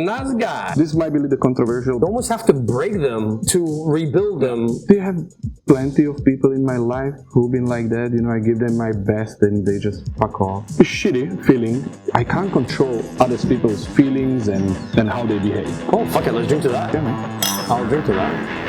nice guy. This might be a little controversial. You almost have to break them to rebuild them. They have plenty of people in my life who've been like that. You know, I give them my best and they just fuck off. It's shitty feeling. I can't control other people's feelings and how they behave. Oh, fuck it, let's drink to that. Yeah, man. I'll drink to that.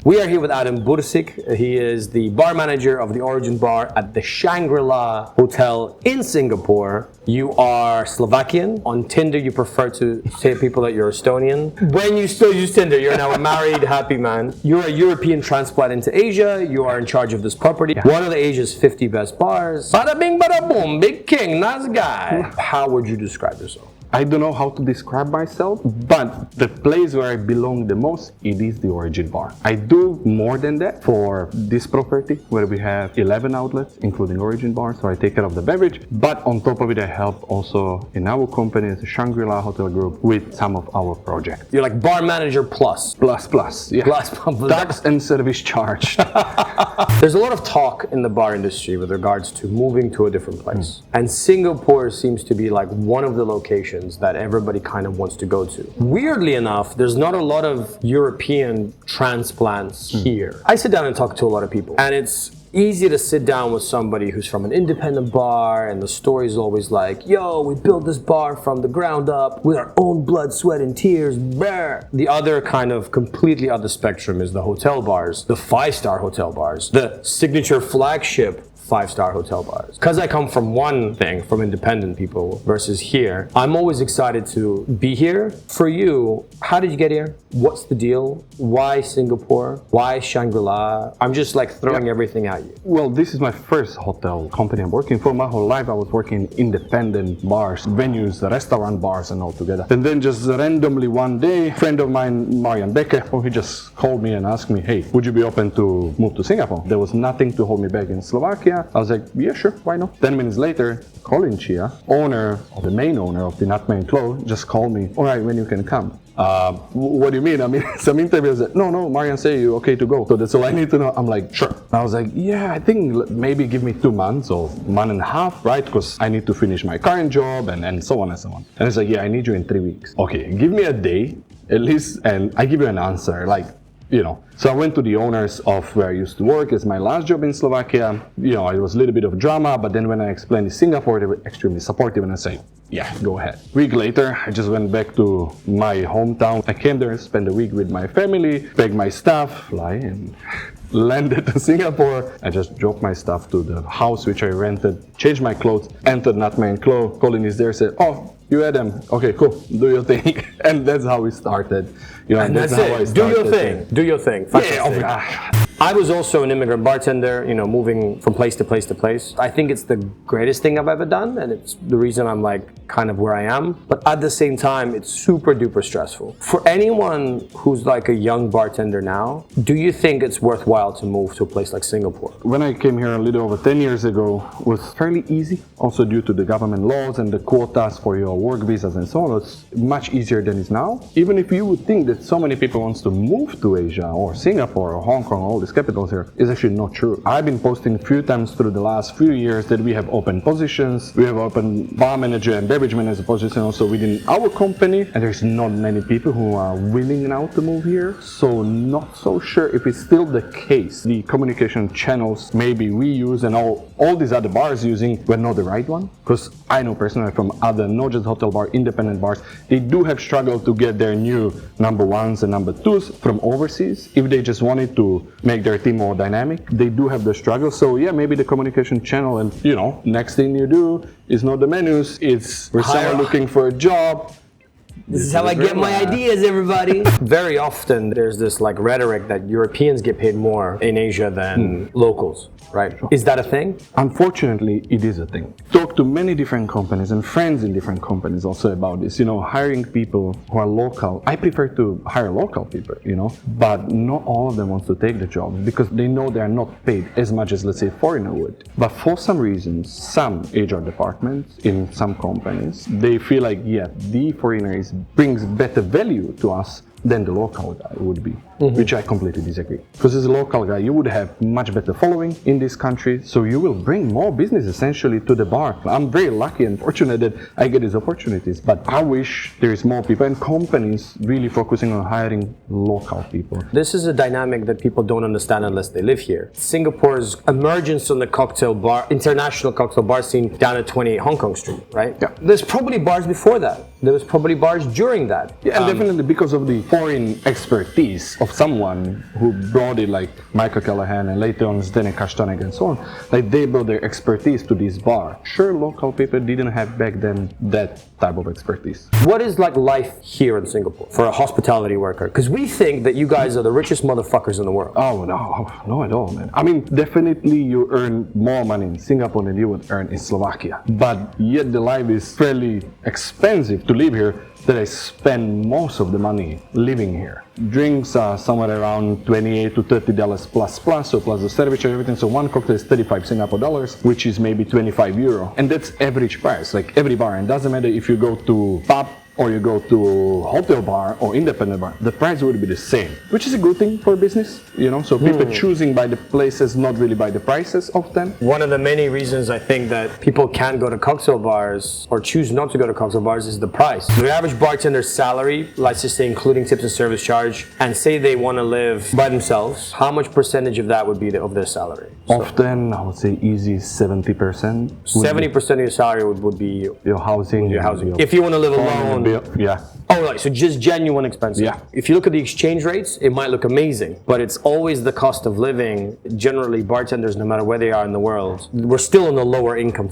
We are here with Adam Bursik. He is the bar manager of the Origin Bar at the Shangri-La Hotel in Singapore. You are Slovakian. On Tinder, you prefer to say to people that you're Estonian. When you still use Tinder, you're now a married, happy man. You're a European transplant into Asia. You are in charge of this property. One of the Asia's 50 best bars. Bada bing, bada boom, big king, nice guy. How would you describe yourself? I don't know how to describe myself, but the place where I belong the most, it is the Origin Bar. I do more than that for this property, where we have 11 outlets, including Origin Bar, so I take care of the beverage. But on top of it, I help also in our company, as a Shangri-La Hotel Group, with some of our projects. You're like bar manager plus. Plus, yeah. Plus. Tax and service charge. There's a lot of talk in the bar industry with regards to moving to a different place. And Singapore seems to be like one of the locations that everybody kind of wants to go to. Weirdly enough, there's not a lot of European transplants here. I sit down and talk to a lot of people, and it's easy to sit down with somebody who's from an independent bar, and the story's always like, yo, we built this bar from the ground up with our own blood, sweat, and tears. Brr. The other kind of completely other spectrum is the hotel bars, the 5-star hotel bars, the signature flagship 5-star hotel bars. Because I come from one thing, from independent people versus here, I'm always excited to be here. For you, how did you get here? What's the deal? Why Singapore? Why Shangri-La? I'm just like throwing everything at you. Well, this is my first hotel company I'm working for. My whole life I was working in independent bars, venues, restaurant bars and all together. And then just randomly one day, a friend of mine, Marian Becker, he just called me and asked me, hey, would you be open to move to Singapore? There was nothing to hold me back in Slovakia. I was like, yeah, sure, why not? 10 minutes later, Colin Chia, the main owner of the Nutmeg Claw, just called me, all right, when you can come. What do you mean? I mean, some interviews said, no, Marian say you okay to go. So that's all I need to know. I'm like, sure. I was like, yeah, I think maybe give me 2 months or 1.5, right? Because I need to finish my current job and so on and so on. And it's like, yeah, I need you in 3 weeks. Okay, give me a day at least and I give you an answer. Like, you know, so I went to the owners of where I used to work. It's my last job in Slovakia. You know, it was a little bit of drama, but then when I explained in Singapore, they were extremely supportive and I say, yeah, go ahead. Week later, I just went back to my hometown. I came there and spent a week with my family, packed my stuff, fly and landed to Singapore. I just dropped my stuff to the house which I rented, changed my clothes, entered Nutmeg Claw. Colin is there, said, oh, you Adam. Okay, cool. Do your thing. And that's how we started. You know, and that's how it. Do your thing. Do your thing. Yeah, I was also an immigrant bartender, you know, moving from place to place to place. I think it's the greatest thing I've ever done, and it's the reason I'm like kind of where I am. But at the same time, it's super duper stressful. For anyone who's like a young bartender now, do you think it's worthwhile to move to a place like Singapore? When I came here a little over 10 years ago, it was fairly easy, also due to the government laws and the quotas for your work visas and so on. It's much easier than it's now. Even if you would think that so many people wants to move to Asia or Singapore or Hong Kong, all these capitals here, is actually not true. I've been posting a few times through the last few years that we have open positions. We have open bar manager and beverage manager position also within our company, and there's not many people who are willing now to move here. So not so sure if it's still the case. The communication channels maybe we use and all these other bars using were not the right one. Because I know personally from other, not just hotel bar, independent bars, they do have struggled to get their new number 1s and number 2s from overseas. If they just wanted to make their team more dynamic, they do have the struggle. So yeah, maybe the communication channel, and you know, next thing you do is not the menus, it's we're someone looking for a job. This is how I get my ideas, everybody. Very often there's this like rhetoric that Europeans get paid more in Asia than locals, right? Is that a thing? Unfortunately, it is a thing. Talk to many different companies and friends in different companies also about this. You know, hiring people who are local. I prefer to hire local people, you know, but not all of them want to take the job because they know they are not paid as much as, let's say, a foreigner would. But for some reasons, some HR departments in some companies, they feel like, yeah, the foreigner brings better value to us than the local guy would be, which I completely disagree. Because as a local guy, you would have much better following in this country, so you will bring more business essentially to the bar. I'm very lucky and fortunate that I get these opportunities, but I wish there is more people and companies really focusing on hiring local people. This is a dynamic that people don't understand unless they live here. Singapore's emergence on the cocktail bar, international cocktail bar scene down at 28 Hong Kong Street, right? Yeah. There's probably bars before that. There was probably bars during that. Yeah, and definitely because of the foreign expertise of someone who brought it, like Michael Callahan and later on Zdenek Kastanek and so on, like they brought their expertise to this bar. Sure, local people didn't have back then that type of expertise. What is like life here in Singapore for a hospitality worker? Because we think that you guys are the richest motherfuckers in the world. Oh, no, not at all, man. I mean, definitely you earn more money in Singapore than you would earn in Slovakia. But yet the life is fairly expensive to live here, that I spend most of the money living here. Drinks are somewhere around $28 to $30 plus, so plus the service and everything. So one cocktail is 35 Singapore dollars, which is maybe 25 euro. And that's average price, like every bar. And doesn't matter if you go to pub or you go to hotel bar or independent bar, the price would be the same, which is a good thing for business, you know, so people choosing by the places, not really by the prices of them. One of the many reasons I think that people can't go to cocktail bars or choose not to go to cocktail bars is the price. The average bartender's salary, let's just say including tips and service charge, and say they want to live by themselves, how much percentage of that would be of their salary? Often, I would say easy 70%. 70% of your salary would be your housing. Your housing. If you want to live alone. Yeah. Oh, right. So just genuine expenses. Yeah. If you look at the exchange rates, it might look amazing, but it's always the cost of living. Generally, bartenders, no matter where they are in the world, we're still in the lower income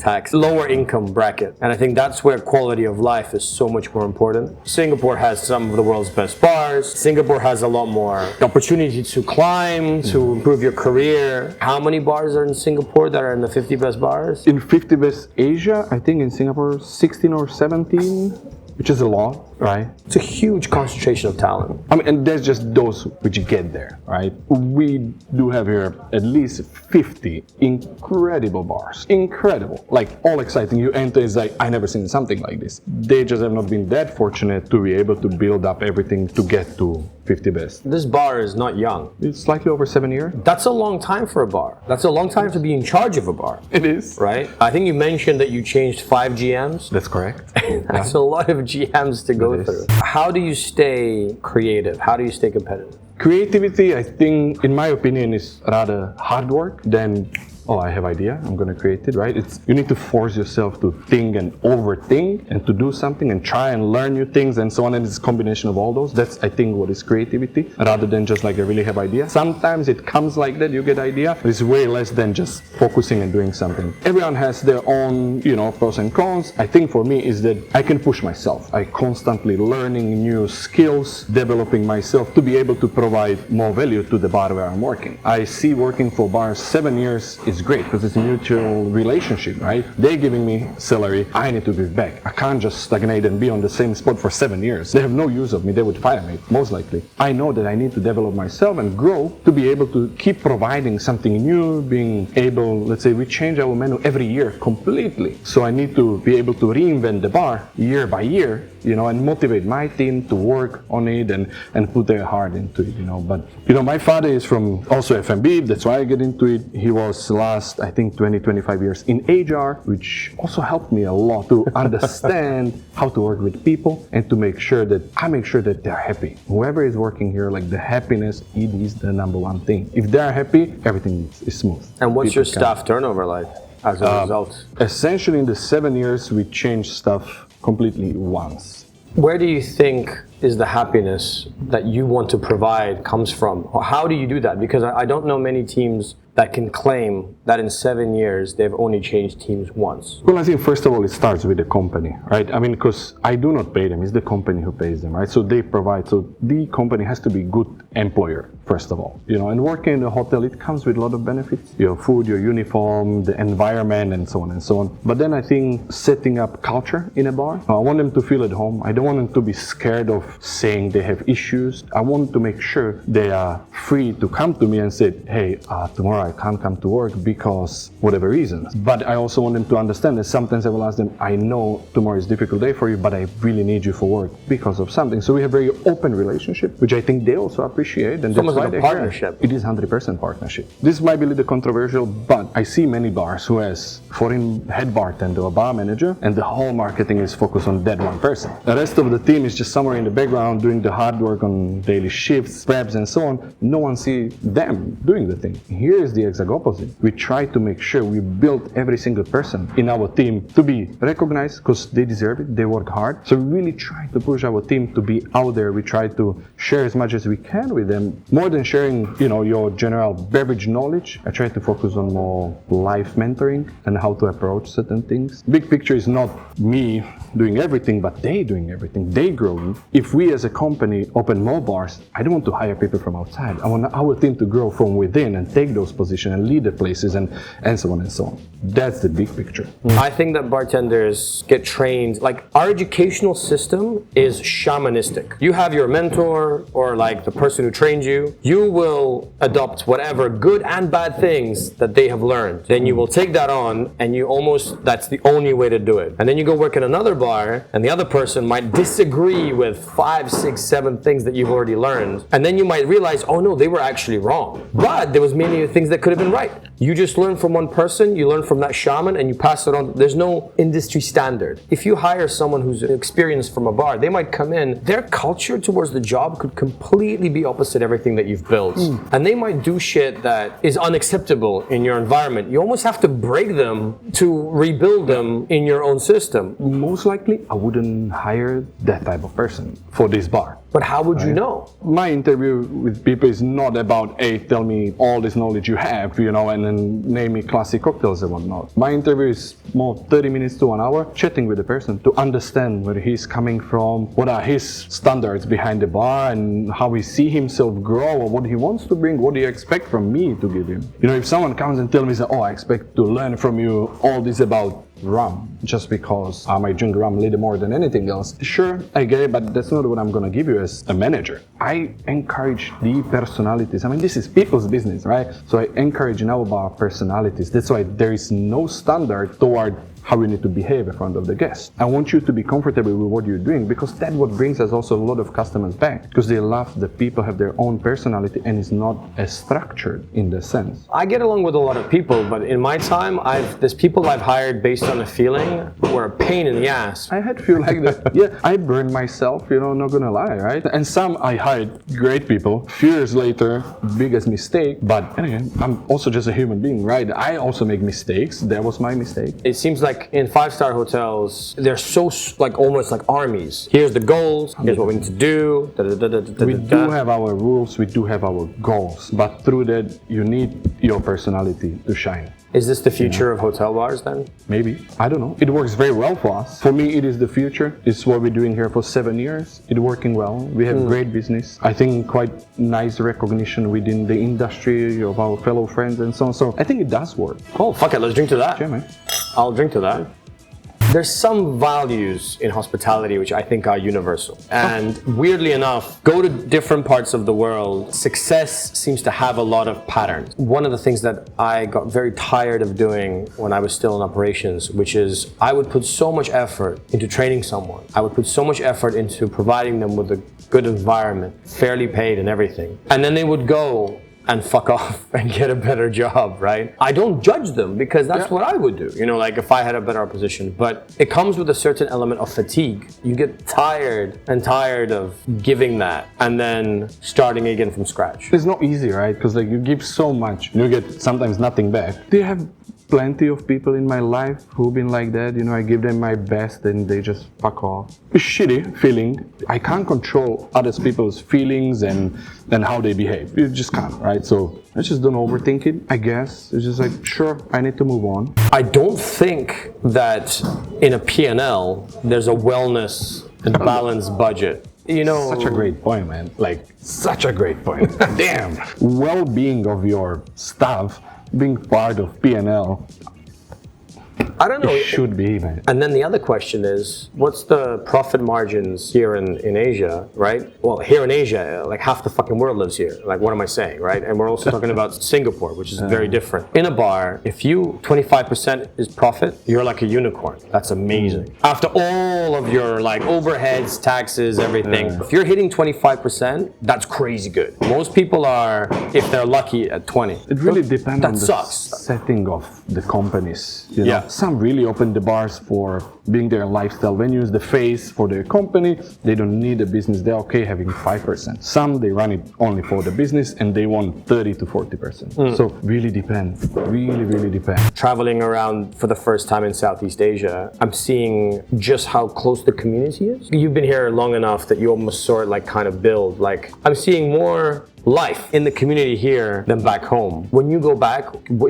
bracket. And I think that's where quality of life is so much more important. Singapore has some of the world's best bars. Singapore has a lot more opportunity to climb, to improve your career. How many bars are in Singapore that are in the 50 best bars? In 50 best Asia, I think in Singapore, 16 or 17. Which is a lot, right? It's a huge concentration of talent. I mean, and there's just those which get there, right? We do have here at least 50 incredible bars. Incredible. Like, all exciting. You enter, it's like, I never seen something like this. They just have not been that fortunate to be able to build up everything to get to 50 best. This bar is not young. It's slightly over 7 years. That's a long time for a bar. That's a long time to be in charge of a bar. It is. Right? I think you mentioned that you changed 5 GMs. That's correct. That's a lot of GMs to go through. How do you stay creative? How do you stay competitive? Creativity, I think, in my opinion, is rather hard work than, oh, I have idea, I'm gonna create it, right? You need to force yourself to think and overthink and to do something and try and learn new things and so on, and it's a combination of all those. That's, I think, what is creativity, rather than just like I really have idea. Sometimes it comes like that, you get idea, but it's way less than just focusing and doing something. Everyone has their own, you know, pros and cons. I think for me is that I can push myself. I constantly learning new skills, developing myself to be able to provide more value to the bar where I'm working. I see working for bars 7 years is great because it's a mutual relationship, right? They're giving me salary, I need to give back. I can't just stagnate and be on the same spot for 7 years. They have no use of me, they would fire me, most likely. I know that I need to develop myself and grow to be able to keep providing something new, being able, let's say we change our menu every year completely. So I need to be able to reinvent the bar year by year, you know, and motivate my team to work on it and put their heart into it, you know. But, you know, my father is from also F&B, that's why I get into it. He was last, I think, 20-25 years in HR, which also helped me a lot to understand how to work with people and to make sure that they're happy. Whoever is working here, like the happiness, it is the number one thing. If they're happy, everything is smooth. And what's your staff turnover like as a result? Essentially, in the 7 years, we changed stuff completely once. Where do you think is the happiness that you want to provide comes from? How do you do that? Because I don't know many teams that can claim that in 7 years they've only changed teams once. Well, I think first of all it starts with the company, right? I mean, because I do not pay them, it's the company who pays them, right? So they provide, so the company has to be a good employer, first of all. And working in a hotel, it comes with a lot of benefits. Your food, your uniform, the environment, and so on and so on. But then I think setting up culture in a bar, I want them to feel at home. I don't want them to be scared of saying they have issues. I want to make sure they are free to come to me and say, hey, tomorrow I can't come to work because whatever reasons. But I also want them to understand that sometimes I will ask them, I know tomorrow is a difficult day for you, but I really need you for work because of something. So we have a very open relationship, which I think they also appreciate. And it's almost like a partnership. It is 100% partnership. This might be a little controversial, but I see many bars who has foreign head bartender or bar manager, and the whole marketing is focused on that one person. The rest of the team is just somewhere in the background doing the hard work on daily shifts, preps, and so on. No one see them doing the thing. Here is the exact opposite. We try to make sure we build every single person in our team to be recognized because they deserve it, they work hard. So we really try to push our team to be out there. We try to share as much as we can with them. More than sharing, your general beverage knowledge, I try to focus on more life mentoring and how to approach certain things. Big picture is not me doing everything, but they doing everything. They growing. If we as a company open more bars, I don't want to hire people from outside. I want our team to grow from within and take those positions and lead the places and so on and so on. That's the big picture. I think that bartenders get trained, like our educational system is shamanistic. You have your mentor or like the person who trained you. You will adopt whatever good and bad things that they have learned. Then you will take that on and that's the only way to do it. And then you go work in another bar and the other person might disagree with 5, 6, 7 things that you've already learned. And then you might realize, oh no, they were actually wrong. But there was many things that could have been right. You just learn from one person, you learn from that shaman and you pass it on. There's no industry standard. If you hire someone who's experienced from a bar, they might come in, their culture towards the job could completely be opposite everything that you've built. And they might do shit that is unacceptable in your environment. You almost have to break them to rebuild them in your own system. Most likely, I wouldn't hire that type of person for this bar. But how would you know? My interview with people is not about, hey, tell me all this knowledge you have, and then name me classic cocktails and whatnot. My interview is more 30 minutes to 1 hour, chatting with the person to understand where he's coming from, what are his standards behind the bar, and how he see himself grow, or what he wants to bring, what do you expect from me to give him. If someone comes and tells me, oh, I expect to learn from you all this about rum, just because I might drink rum a little more than anything else. Sure, I get it, but that's not what I'm gonna give you as a manager. I encourage the personalities. I mean, this is people's business, right? So I encourage in our bar personalities. That's why there is no standard toward how you need to behave in front of the guest. I want you to be comfortable with what you're doing, because that's what brings us also a lot of customers back, because they love that people have their own personality and it's not as structured in the sense. I get along with a lot of people, but in my time, there's people I've hired based on a feeling were a pain in the ass. I had feel like that. Yeah, I burned myself, not gonna lie, right? And some I hired great people. Few years later, biggest mistake, but anyway, I'm also just a human being, right? I also make mistakes. That was my mistake. It seems like in 5-star hotels, they're so almost like armies. Here's the goals, here's what we need to do. We do have our rules, we do have our goals, but through that, you need your personality to shine. Is this the future of hotel bars then? Maybe. I don't know. It works very well for us. For me, it is the future. It's what we're doing here for 7 years. It's working well. We have great business. I think quite nice recognition within the industry of our fellow friends and so on. So I think it does work. Oh, fuck it. Let's drink to that. Yeah, man. I'll drink to that. There's some values in hospitality which I think are universal. And weirdly enough, go to different parts of the world, success seems to have a lot of patterns. One of the things that I got very tired of doing when I was still in operations, which is I would put so much effort into training someone. I would put so much effort into providing them with a good environment, fairly paid and everything. And then they would go and fuck off and get a better job, right? I don't judge them because that's what I would do, like if I had a better position. But it comes with a certain element of fatigue. You get tired of giving that and then starting again from scratch. It's not easy, right? Because you give so much, you get sometimes nothing back. Do you have plenty of people in my life who've been like that. You know, I give them my best and they just fuck off. It's shitty feeling. I can't control other people's feelings and how they behave. You just can't, right? So I just don't overthink it, I guess. It's just like, sure, I need to move on. I don't think that in a P&L there's a wellness and balanced budget. You know, such a great point, man. Like, such a great point. Damn. Well-being of your staff being part of P&L. I don't know. It should be, man. And then the other question is, what's the profit margins here in Asia, right? Well, here in Asia, like half the fucking world lives here. Like, what am I saying, right? And we're also talking about Singapore, which is very different. In a bar, if you 25% is profit, you're like a unicorn. That's amazing. After all of your like overheads, taxes, everything, if you're hitting 25%, that's crazy good. Most people are, if they're lucky, at 20. It really depends on the sucks. setting of the companies. You know? Yeah. Some really open the bars for being their lifestyle venues, the face for their company. They don't need a business. They're okay having 5%. Some, they run it only for the business and they want 30 to 40%. So really depends. Really, really depends. Traveling around for the first time in Southeast Asia, I'm seeing just how close the community is. You've been here long enough that you almost sort of like kind of build. Like, I'm seeing more life in the community here than back home. When you go back,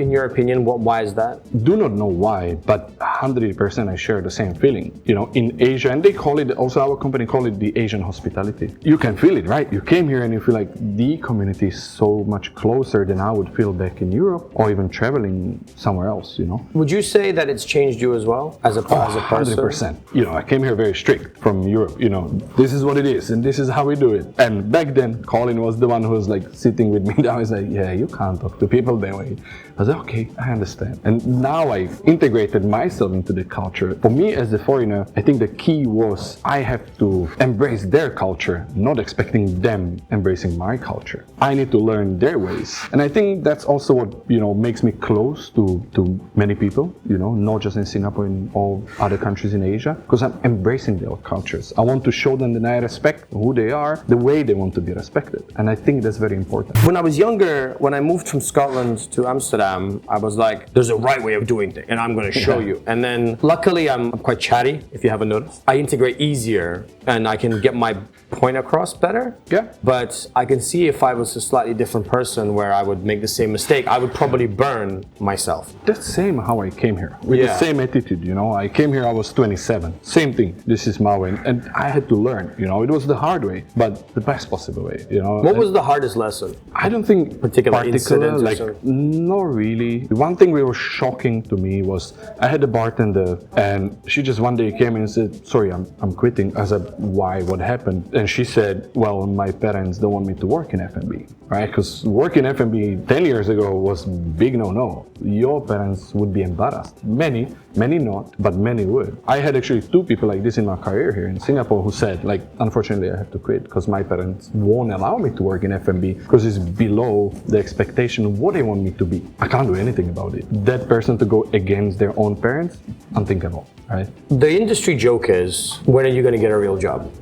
in your opinion, why is that? Do not know why, but 100% I share the same feeling. You know, in Asia, and they call it, also our company call it the Asian hospitality. You can feel it, right? You came here and you feel like the community is so much closer than I would feel back in Europe or even traveling somewhere else, you know? Would you say that it's changed you as well as a person? 100%. You know, I came here very strict from Europe, you know, this is what it is and this is how we do it. And back then, Colin was the one who was like sitting with me down. He's like, yeah, you can't talk to people that way. I was like, okay, I understand. And now I integrated myself into the culture. For me as a foreigner, I think the key was I have to embrace their culture, not expecting them embracing my culture. I need to learn their ways. And I think that's also what, you know, makes me close to many people, you know, not just in Singapore, in all other countries in Asia, because I'm embracing their cultures. I want to show them that I respect who they are, the way they want to be respected. And I think that's very important. When I was younger, when I moved from Scotland to Amsterdam, I was like, there's a right way of doing things and I'm going to show you. And then luckily I'm quite chatty, if you haven't noticed. I integrate easier and I can get my point across better. Yeah. But I can see if I was a slightly different person where I would make the same mistake, I would probably burn myself. That's same how I came here, with the same attitude, you know. I came here, I was 27. Same thing, this is my way. And I had to learn, you know. It was the hard way, but the best possible way, you know. What was the hardest lesson? I don't think particular incident, like, not really. One thing that was shocking to me was I had a bartender and she just one day came in and said, sorry, I'm quitting. I said, why, what happened? And she said, well, my parents don't want me to work in F&B, right? Because working F&B 10 years ago was big no-no. Your parents would be embarrassed. Many not, but many would. I had actually 2 people like this in my career here in Singapore who said, like, unfortunately I have to quit because my parents won't allow me to work in F&B because it's below the expectation of what they want me to be. I can't do anything about it. That person to go against their own parents, unthinkable, right? The industry joke is, when are you going to get a real job?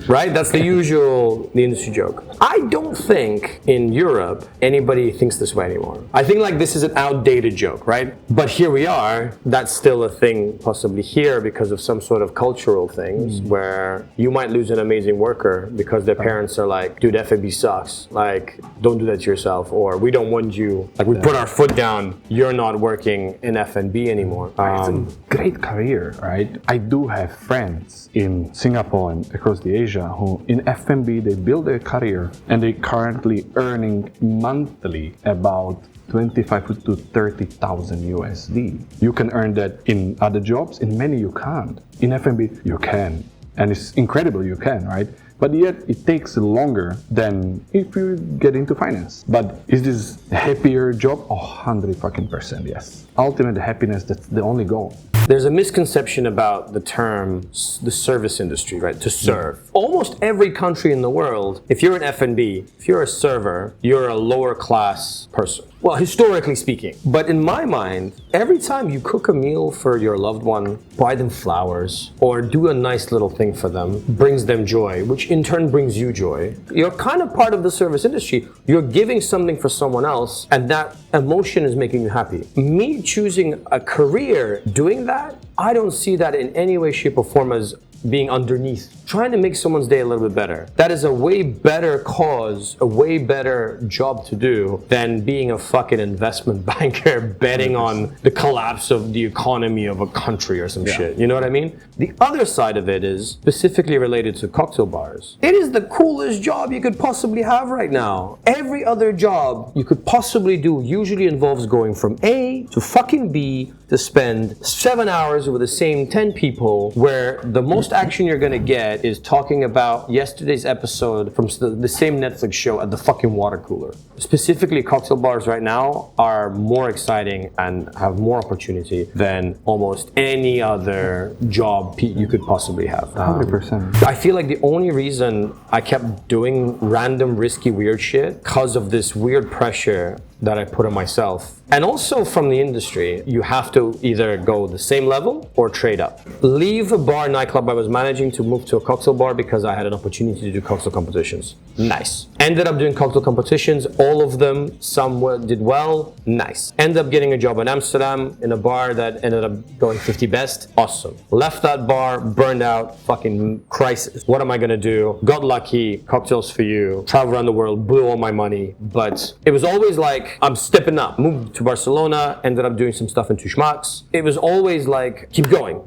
Right? That's the industry joke. I don't think in Europe anybody thinks this way anymore. I think like this is an outdated joke, right? But here we are, that's still a thing possibly here because of some sort of cultural things where you might lose an amazing worker because their parents are like, dude, F&B sucks. Like, don't do that to yourself. Or we don't want you, like we put our foot down, you're not working in F&B anymore. It's a great career, right? I do have friends in Singapore and across the Asia who in F&B they build their career and they currently earning monthly about 25 to 30,000 USD. You can earn that in other jobs, in many you can't. In F&B you can, and it's incredible you can, right? But yet it takes longer than if you get into finance. But is this a happier job? 100% yes. Ultimate happiness, that's the only goal. There's a misconception about the term, the service industry, right? To serve. Almost every country in the world, if you're an F&B, if you're a server, you're a lower class person. Well, historically speaking. But in my mind, every time you cook a meal for your loved one, buy them flowers, or do a nice little thing for them, brings them joy, which in turn brings you joy. You're kind of part of the service industry. You're giving something for someone else, and that emotion is making you happy. Me choosing a career doing that, I don't see that in any way, shape, or form as being underneath. Trying to make someone's day a little bit better. That is a way better cause, a way better job to do than being a fucking investment banker betting on the collapse of the economy of a country or some shit. You know what I mean? The other side of it is specifically related to cocktail bars. It is the coolest job you could possibly have right now. Every other job you could possibly do usually involves going from A to fucking B to spend 7 hours with the same 10 people, where the most action you're gonna get is talking about yesterday's episode from the same Netflix show at the fucking water cooler. Specifically, cocktail bars right now are more exciting and have more opportunity than almost any other job you could possibly have. 100%. I feel like the only reason I kept doing random, risky, weird shit because of this weird pressure that I put on myself. And also from the industry, you have to either go the same level or trade up. Leave a bar nightclub I was managing to move to a cocktail bar because I had an opportunity to do cocktail competitions. Nice. Ended up doing cocktail competitions, all of them, some did well, nice. Ended up getting a job in Amsterdam in a bar that ended up going 50 best, awesome. Left that bar, burned out, fucking crisis. What am I gonna do? Got lucky, cocktails for you, travel around the world, blew all my money, but it was always like, I'm stepping up. Moved to Barcelona, ended up doing some stuff in Schmucks. It was always like, keep going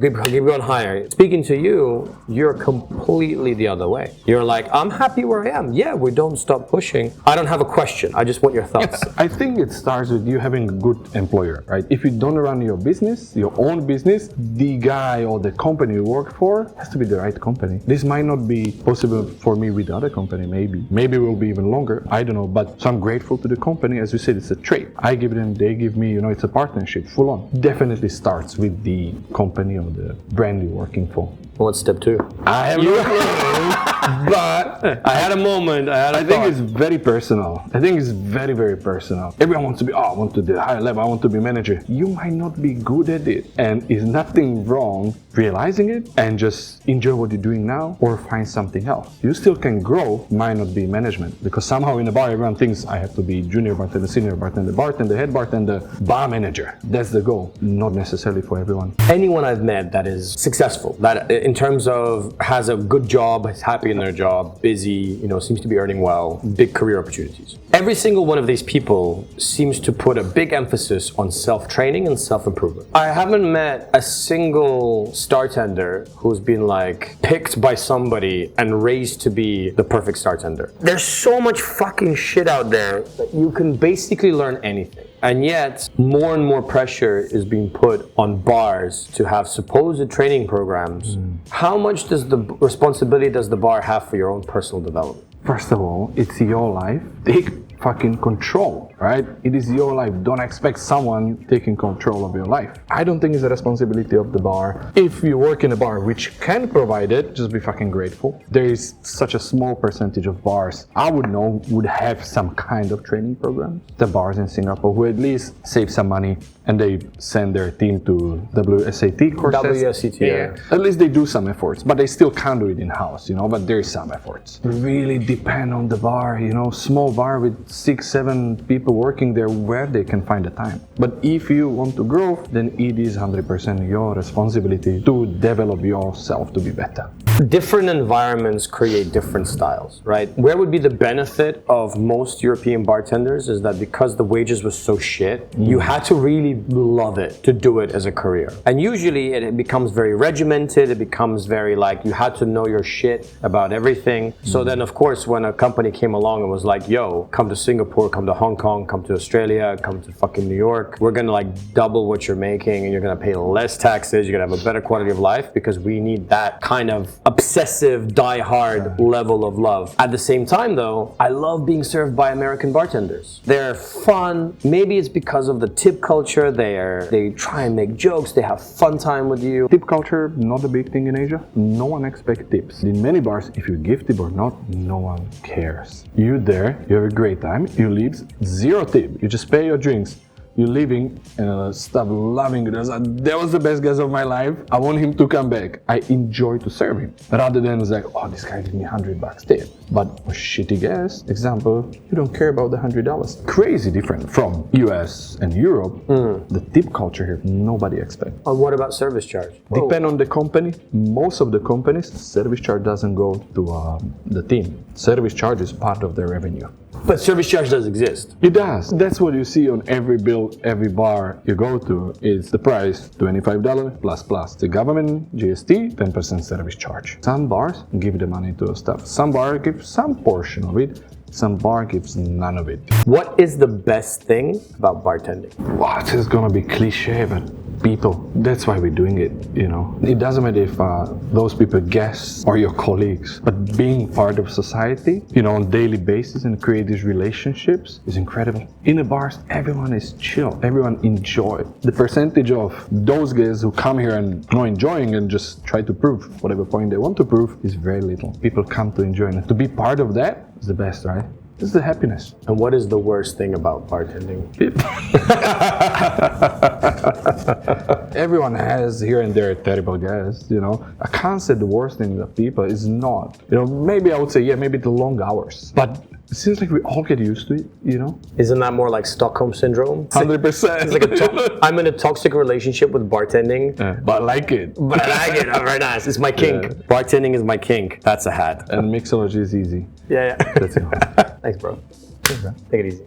higher. Speaking to you, you're completely the other way. You're like, I'm happy where I am. Yeah, we don't stop pushing. I don't have a question. I just want your thoughts. I think it starts with you having a good employer, right? If you don't run your business, your own business, the guy or the company you work for has to be the right company. This might not be possible for me with the other company, maybe. Maybe it will be even longer. I don't know. But so I'm grateful to the company. As you said, it's a trade. I give them, they give me, it's a partnership, full on. Definitely starts with the company or the brand you're working for. What's step 2? I have no clue, but I had a moment. I think it's very personal. I think it's very, very personal. Everyone wants to be, I want to do higher level, I want to be manager. You might not be good at it, and it's nothing wrong realizing it and just enjoy what you're doing now or find something else. You still can grow, might not be management, because somehow in a bar everyone thinks I have to be junior bartender, senior bartender, head bartender, bar manager. That's the goal. Not necessarily for everyone. Anyone I've met that is successful, that in terms of has a good job, is happy in their job, busy, seems to be earning well, big career opportunities. Every single one of these people seems to put a big emphasis on self-training and self-improvement. I haven't met a single bartender who's been picked by somebody and raised to be the perfect bartender. There's so much fucking shit out there that you can basically learn anything. And yet, more and more pressure is being put on bars to have supposed training programs. How much responsibility does the bar have for your own personal development? First of all, it's your life. Take fucking control, right? It is your life. Don't expect someone taking control of your life. I don't think it's a responsibility of the bar. If you work in a bar which can provide it, just be fucking grateful. There is such a small percentage of bars I would know would have some kind of training program. The bars in Singapore who at least save some money and they send their team to WSAT courses. WSAT, yeah. At least they do some efforts, but they still can't do it in-house, but there is some efforts. Really depend on the bar, small bar with 6-7 people working there, where they can find the time. But if you want to grow, then it is 100% your responsibility to develop yourself to be better. Different environments create different styles, right? Where would be the benefit of most European bartenders is that because the wages were so shit, you had to really love it to do it as a career. And usually it becomes very regimented, it becomes very you had to know your shit about everything. So then of course when a company came along and was like, yo, come to Singapore, come to Hong Kong, come to Australia, come to fucking New York, we're gonna double what you're making and you're gonna pay less taxes, you're gonna have a better quality of life because we need that kind of obsessive, die-hard level of love. At the same time though, I love being served by American bartenders. They're fun. Maybe it's because of the tip culture. They try and make jokes. They have fun time with you. Tip culture, not a big thing in Asia. No one expects tips. In many bars, if you give tip or not, no one cares. You're there, you have a great time, you leave, 0 tip. You just pay your drinks. You're leaving and stop loving it. That was the best guest of my life. I want him to come back. I enjoy to serve him. Rather than it's like, oh, this guy gave me $100 tip. But a shitty guest, example, you don't care about the $100. Crazy different from US and Europe. The tip culture here, nobody expects. And what about service charge? Depend on the company. Most of the companies, service charge doesn't go to the team. Service charge is part of their revenue. But service charge does exist. It does. That's what you see on every bill, every bar you go to. Is the price $25 plus the government GST, 10% service charge. Some bars give the money to staff. Some bar give some portion of it. Some bar gives none of it. What is the best thing about bartending? What is gonna be cliche, but people. That's why we're doing it, you know. It doesn't matter if those people guests or your colleagues, but being part of society, you know, on a daily basis and create these relationships is incredible. In the bars, everyone is chill. Everyone enjoy. The percentage of those guys who come here and not enjoying and just try to prove whatever point they want to prove is very little. People come to enjoy, and to be part of that is the best, right? It's the happiness. And what is the worst thing about bartending? Everyone has here and there terrible guys, you know. I can't say the worst thing that people is not. You know, maybe I would say, yeah, maybe the long hours. But it seems like we all get used to it, you know? Isn't that more like Stockholm Syndrome? 100%. It's like I'm in a toxic relationship with bartending. But I like it. But I like it. Oh, very nice. It's my kink. Yeah. Bartending is my kink. That's a hat. And mixology is easy. Yeah. That's it. Thanks, bro. Thanks, bro. Take it easy.